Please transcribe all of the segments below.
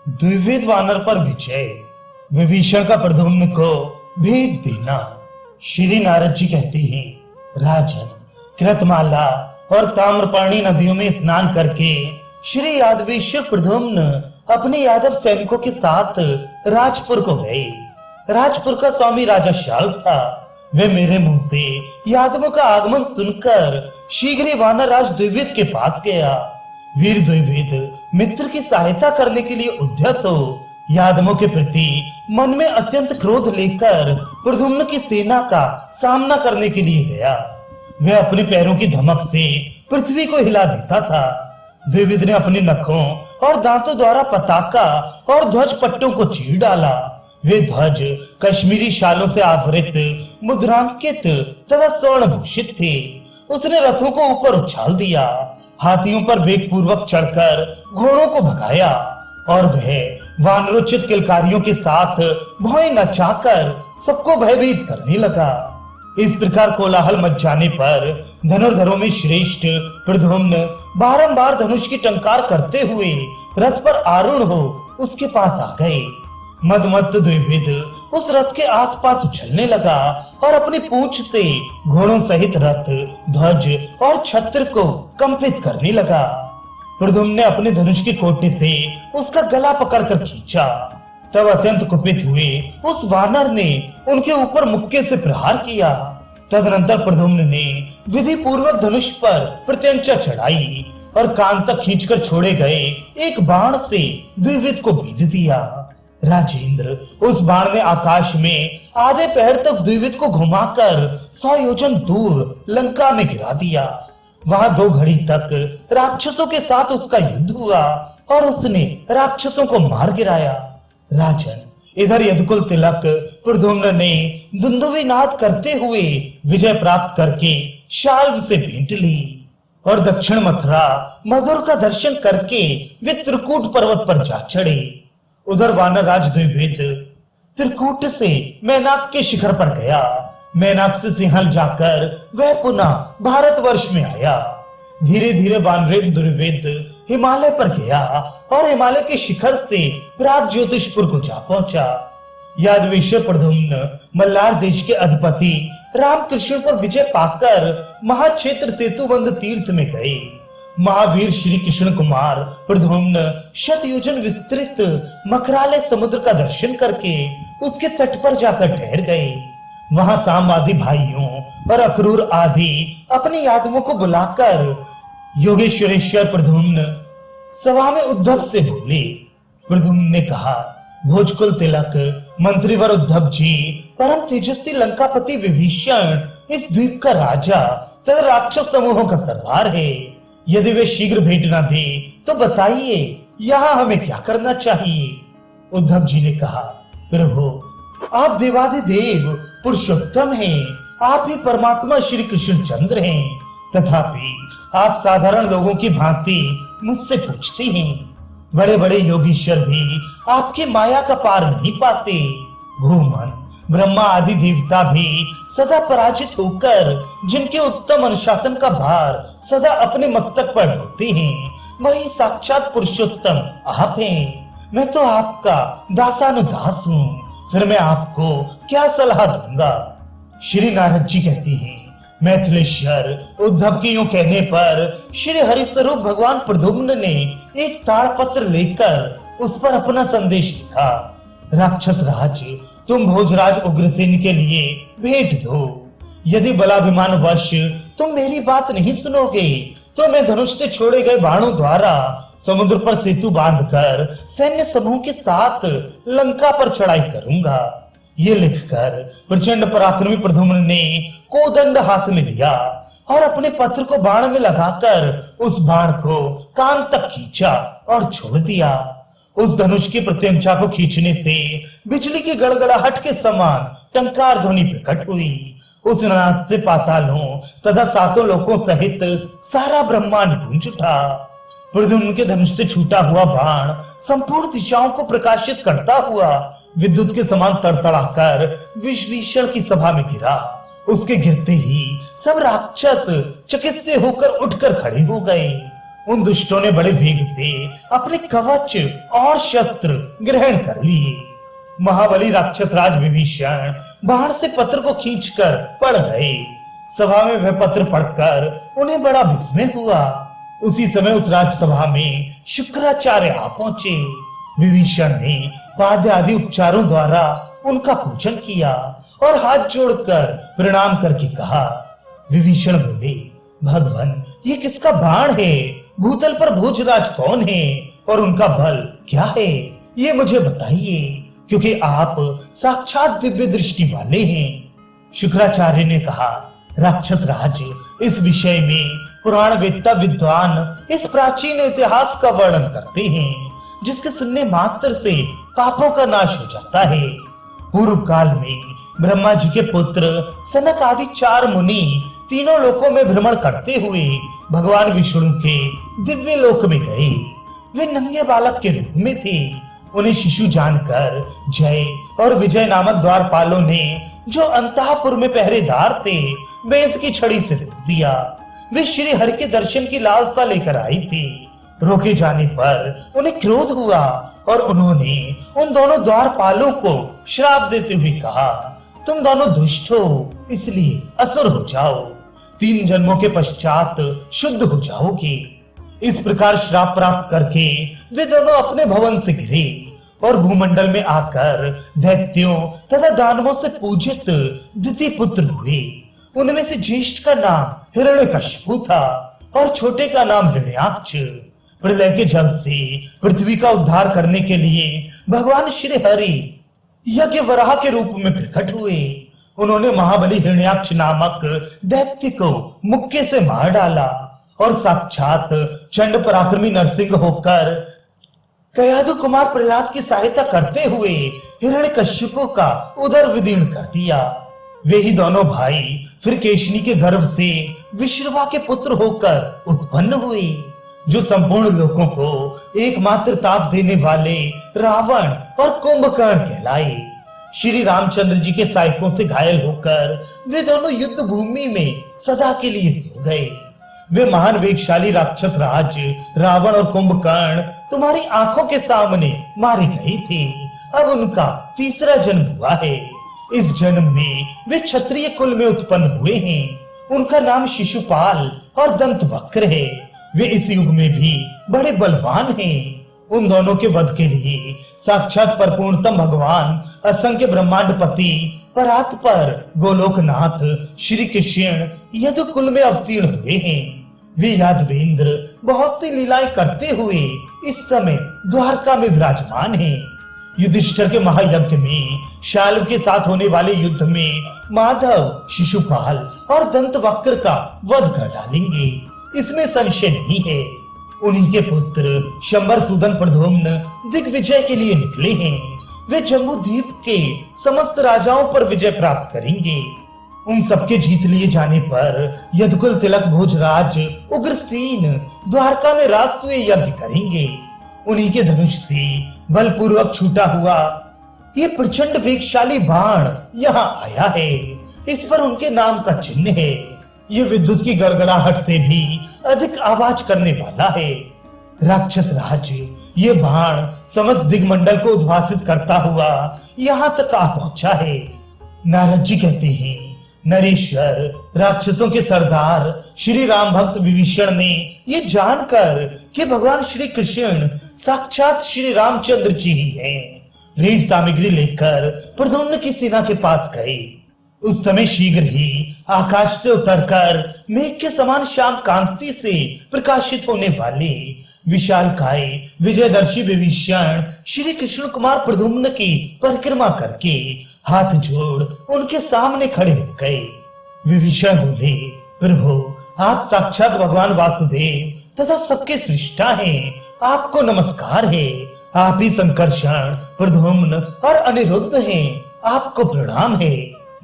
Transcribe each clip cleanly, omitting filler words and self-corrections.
द्विविध वानर पर विजय, विभीषण का प्रद्युम्न को भेंट देना। श्री नारद जी कहते हैं, राजन, कृतमाला और ताम्रपर्णी नदियों में स्नान करके श्री यादवेश्वर प्रद्युम्न अपने यादव सैनिकों के साथ राजपुर को गए। राजपुर का स्वामी राजा शाल्व था। वे मेरे मुंह से यादवों का आगमन सुनकर शीघ्र ही वानरराज द्विविद के पास गया। वीर द्विविद मित्र की सहायता करने के लिए उद्यत हो यादवों के प्रति मन में अत्यंत क्रोध लेकर प्रद्युम्न की सेना का सामना करने के लिए गया। वह अपने पैरों की धमक से पृथ्वी को हिला देता था। द्विविद ने अपने नखों और दांतों द्वारा पताका और ध्वज पट्टों को चीर डाला। वे ध्वज कश्मीरी शालों से आवृत, मुद्रांकित तथा स्वर्ण भूषित थे। उसने रथों को ऊपर उछाल दिया, हाथियों पर वेग पूर्वक चढ़कर घोड़ों को भगाया और वह वानरोचित किलकारियों के साथ भौएं नचाकर सबको भयभीत करने लगा। इस प्रकार कोलाहल मच जाने पर धनुर्धरों में श्रेष्ठ प्रद्युम्न बारंबार धनुष की टंकार करते हुए रथ पर आरूढ़ हो उसके पास आ गए। मदमत्त द्विविद उस रथ के आसपास उछलने लगा और अपनी पूंछ से घोड़ों सहित रथ, ध्वज और छत्र को कंपित करने लगा। प्रद्युम्न ने अपने धनुष के कोटे से उसका गला पकड़कर खींचा। तब अत्यंत कुपित हुए उस वानर ने उनके ऊपर मुक्के से प्रहार किया। तदनंतर प्रद्युम्न ने विधि पूर्वक धनुष पर प्रत्यंचा चढ़ाई और कान तक खींचकर छोड़े गए एक बाण से द्विविद को बीध दिया। राजेंद्र, उस बाण ने आकाश में आधे पैर तक द्विविद को घुमाकर 100 योजन दूर लंका में गिरा दिया। वहां 2 घड़ी तक राक्षसों के साथ उसका युद्ध हुआ और उसने राक्षसों को मार गिराया। राजन, इधर यदुकुल तिलक प्रद्युम्न ने दुंदुभी नाद करते हुए विजय प्राप्त करके शाल्व से भेंट ली और दक्षिण मथुरा मधुर का दर्शन करके वे त्रिकूट पर्वत पर जा चढ़े। उधर वानरराज द्विविद त्रिकूट से मैनाक के शिखर पर गया। मैनाक से सिंहल जाकर वह पुनः भारतवर्ष में आया। धीरे धीरे वानरेंद्र द्विविद हिमालय पर गया और हिमालय के शिखर से प्राग ज्योतिषपुर को जा पहुंचा। यादवेश्वर प्रद्युम्न मल्लार देश के अधिपति रामकृष्ण पर विजय पाकर महाक्षेत्र सेतुबंध तीर्थ में गए। महावीर श्री कृष्ण कुमार प्रद्युम्न शतयोजन विस्तृत मकरालय समुद्र का दर्शन करके उसके तट पर जाकर ठहर गए। वहां सामवादी भाइयों और अक्रूर आदि अपने यादवों को बुलाकर योगेश्वरेश्वर प्रद्युम्न सभा में उद्धव से बोले। प्रद्युम्न ने कहा, भोजकुल तिलक मंत्रीवर उद्धव जी, परम तेजस्वी लंकापति विभीषण इस द्वीप का राजा तथा राक्षस समूहों का सरदार है। यदि वे शीघ्र भेंट न दे तो बताइए यहाँ हमें क्या करना चाहिए। उद्धव जी ने कहा, प्रभु, आप देवाधिदेव पुरुषोत्तम हैं, आप ही परमात्मा श्री कृष्णचंद्र हैं। तथापि आप साधारण लोगों की भांति मुझसे पूछते हैं। बड़े बड़े योगीश्वर भी आपकी माया का पार नहीं पाते। भूमन, ब्रह्मा आदि देवता भी सदा पराजित होकर जिनके उत्तम अनुशासन का भार सदा अपने मस्तक पर ढोते हैं, वही साक्षात पुरुषोत्तम आप हैं। मैं तो आपका दासानुदास हूँ, फिर मैं आपको क्या सलाह दूंगा। श्री नारद जी कहते हैं, मैथिलेश्वर उद्धव के यूं कहने पर श्री हरिस्वरूप भगवान प्रद्युम्न ने एक ताड़पत्र लेकर उस पर अपना संदेश लिखा। राक्षस राज, तुम भोजराज उग्रसेन के लिए भेंट दो। यदि बलाभिमान वश तुम मेरी बात नहीं सुनोगे तो मैं धनुष से छोड़े गए बाणों द्वारा समुद्र पर सेतु बांधकर सैन्य समूह के साथ लंका पर चढ़ाई करूंगा। ये लिखकर प्रचंड पराक्रमी प्रद्युम्न ने कोदंड हाथ में लिया और अपने पत्र को बाण में लगाकर उस बाण को कान तक खींचा और छोड़ दिया। उस धनुष की प्रत्यंचा को खींचने से बिजली की गड़गड़ाहट के समान टंकार ध्वनि प्रकट हुई। उस नाद से पातालों तथा 7 लोकों सहित सारा ब्रह्मांड गूंज उठा। प्रद्युम्न के धनुष से छूटा हुआ बाण संपूर्ण दिशाओं को प्रकाशित करता हुआ विद्युत के समान तड़तड़ाकर विभीषण की सभा में गिरा। उसके गिरते ही सब राक्षस चकित से होकर उठकर खड़े हो गए। उन दुष्टों ने बड़े वेग से अपने कवच और शस्त्र ग्रहण कर लिए। महाबली राक्षस राज विभीषण बाण से पत्र को खींचकर पढ़ गए। सभा में वह पत्र पढ़कर उन्हें बड़ा विस्मय हुआ। उसी समय उस राजसभा में शुक्राचार्य आ पहुंचे। विभीषण ने पाद्य आदि उपचारों द्वारा उनका पूजन किया और हाथ जोड़कर प्रणाम करके कहा। विभीषण बोले, भगवान ये किसका बाण है? भूतल पर भोजराज कौन है और उनका बल क्या है? ये मुझे बताइए, क्योंकि आप साक्षात दिव्य दृष्टि वाले हैं। शुक्राचार्य ने कहा, राक्षस राज, इस विषय में पुराण वेत्ता विद्वान इस प्राचीन इतिहास का वर्णन करते हैं, जिसके सुनने मात्र से पापों का नाश हो जाता है। पूर्व काल में ब्रह्मा जी के पुत्र सनक आदि 4 मुनि तीनों लोकों में भ्रमण करते हुए भगवान विष्णु के दिव्य लोक में गए। वे नंगे बालक के रूप में थे। उन्हें शिशु जानकर जय और विजय नामक द्वारपालों ने, जो अंतःपुर में पहरेदार थे, बेंत की छड़ी से रोक दिया। वे श्री हरि के दर्शन की लालसा लेकर आई थी। रोके जाने पर उन्हें क्रोध हुआ और उन्होंने उन दोनों द्वारपालों को श्राप देते हुए कहा, तुम दोनों दुष्ट हो, इसलिए असुर हो जाओ। 3 जन्मों के पश्चात शुद्ध हो जाओगे। इस प्रकार श्राप प्राप्त करके वे दोनों अपने भवन से गिरे और भूमंडल में आकर दैत्यों तथा दानवों से पूजित द्वितीय पुत्र हुए। उनमें से ज्येष्ठ का नाम हिरण्यकशिपु था और छोटे का नाम हिरण्याक्ष। प्रलय के जल से पृथ्वी का उद्धार करने के लिए भगवान श्री हरि यज्ञ वराह के रूप में प्रकट हुए। उन्होंने महाबली हिरण्याक्ष नामक दैत्य को मुक्के से मार डाला और साक्षात चंड पराक्रमी नरसिंह होकर कयाधु कुमार प्रहलाद की सहायता करते हुए हिरण्यकशिपु का उदर विदीर्ण कर दिया। वे ही दोनों भाई फिर केशनी के गर्भ से विश्रवा के पुत्र होकर उत्पन्न हुए, जो संपूर्ण लोकों को एकमात्र ताप देने वाले रावण और कुंभकर्ण कहलाए। श्री रामचंद्र जी के सहायकों से घायल होकर वे दोनों युद्ध भूमि में सदा के लिए सो गए। वे महान वेगशाली राक्षस राज रावण और कुंभकर्ण तुम्हारी आंखों के सामने मारे गए थे। अब उनका तीसरा जन्म हुआ है। इस जन्म में वे क्षत्रिय कुल में उत्पन्न हुए हैं। उनका नाम शिशुपाल और दंतवक्र है। वे इस युग में भी बड़े बलवान हैं। उन दोनों के वध के लिए साक्षात परपूर्णतम भगवान असंख्य ब्रह्मांडपति परात्पर गोलोकनाथ श्री कृष्ण यदुकुल में अवतीर्ण हुए हैं। वे यादवेंद्र बहुत सी लीलाएं करते हुए इस समय द्वारका में विराजमान हैं। युधिष्ठिर के महायज्ञ में शाल्व के साथ होने वाले युद्ध में माधव, शिशुपाल और दंतवक्र का वध कर डालेंगे, इसमें संशय नहीं है। उन्हीं के पुत्र शंबर सूदन प्रद्युम्न दिग्विजय के लिए निकले हैं। वे जम्बू द्वीप के समस्त राजाओं पर विजय प्राप्त करेंगे। उन सबके जीत लिए जाने पर यदुकुल तिलक भोजराज उग्रसेन द्वारका में राष्ट्रीय यज्ञ करेंगे। उन्हीं के धनुष से बलपूर्वक छूटा हुआ ये प्रचंड वेगशाली बाण यहाँ आया है। इस पर उनके नाम का चिन्ह है। ये विद्युत की गड़गड़ाहट से भी अधिक आवाज करने वाला है। राक्षस राज, ये बाण समस्त दिग्मंडल को उद्भासित करता हुआ यहाँ तक आ पहुंचा है। नारद जी कहते हैं, नरेश्वर राक्षसों के सरदार श्री राम भक्त विभीषण ने ये जानकर कि भगवान श्री कृष्ण साक्षात श्री रामचंद्र जी ही हैं, ऋण सामग्री लेकर प्रद्युम्न की सेना के पास गए। उस समय शीघ्र ही आकाश से उतरकर मेघ के समान श्याम कांति से प्रकाशित होने वाले विशालकाय विजयदर्शी विभीषण श्री कृष्ण कुमार प्रद्युम्न की परिक्रमा करके हाथ जोड़ उनके सामने खड़े हो गए। विभीषण बोले, प्रभु आप साक्षात भगवान वासुदेव तथा सबके सृष्टा हैं। आपको नमस्कार है। आप ही संकर्षण, प्रद्युम्न और अनिरुद्ध हैं। आपको प्रणाम है।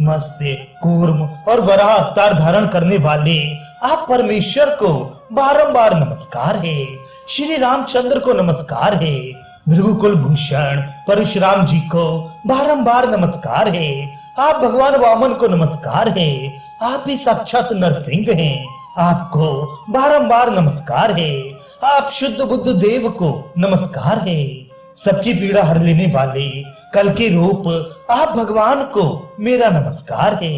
मत्स्य, कूर्म और वराह अवतार धारण करने वाले आप परमेश्वर को बारंबार नमस्कार है। श्री रामचंद्र को नमस्कार है। भृगुकुल भूषण परशुराम जी को बारंबार नमस्कार है। आप भगवान वामन को नमस्कार है। आप ही साक्षात नरसिंह हैं। आपको बारंबार नमस्कार है। आप शुद्ध बुद्ध देव को नमस्कार है। सबकी पीड़ा हर लेने वाले कल के रूप आप भगवान को मेरा नमस्कार है।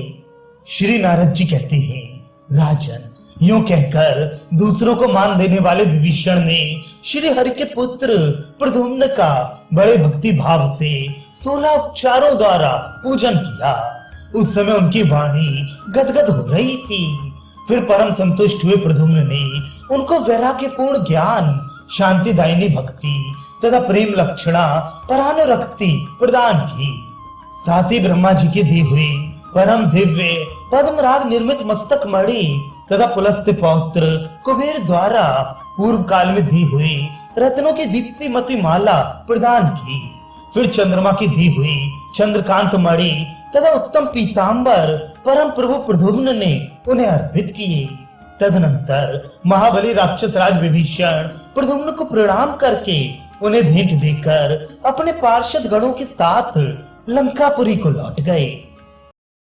श्री नारद जी कहते हैं, राजन, यूं कहकर दूसरों को मान देने वाले विभीषण ने श्री हरि के पुत्र प्रद्युम्न का बड़े भक्ति भाव से 16 उपचारों द्वारा पूजन किया। उस समय उनकी वाणी गदगद हो रही थी। फिर परम संतुष्ट हुए प्रद्युम्न ने उनको वैराग्यपूर्ण ज्ञान, शांतिदायिनी भक्ति तथा प्रेम लक्षणा परानुरक्ति प्रदान की। साथ ही ब्रह्मा जी के दिए हुए परम दिव्य पद्मराग निर्मित मस्तक मणि तथा पुलस्त्य पौत्र कुबेर द्वारा पूर्व काल में दी हुई रत्नों की दीप्तिमती माला प्रदान की। फिर चंद्रमा की दी हुई चंद्रकांत मणि तथा उत्तम पीतांबर परम प्रभु प्रद्युम्न ने उन्हें अर्पित किए। तदनंतर महाबली राक्षस राज विभीषण प्रद्युम्न को प्रणाम करके उन्हें भेंट देकर अपने पार्षद गणों के साथ लंकापुरी को लौट गए।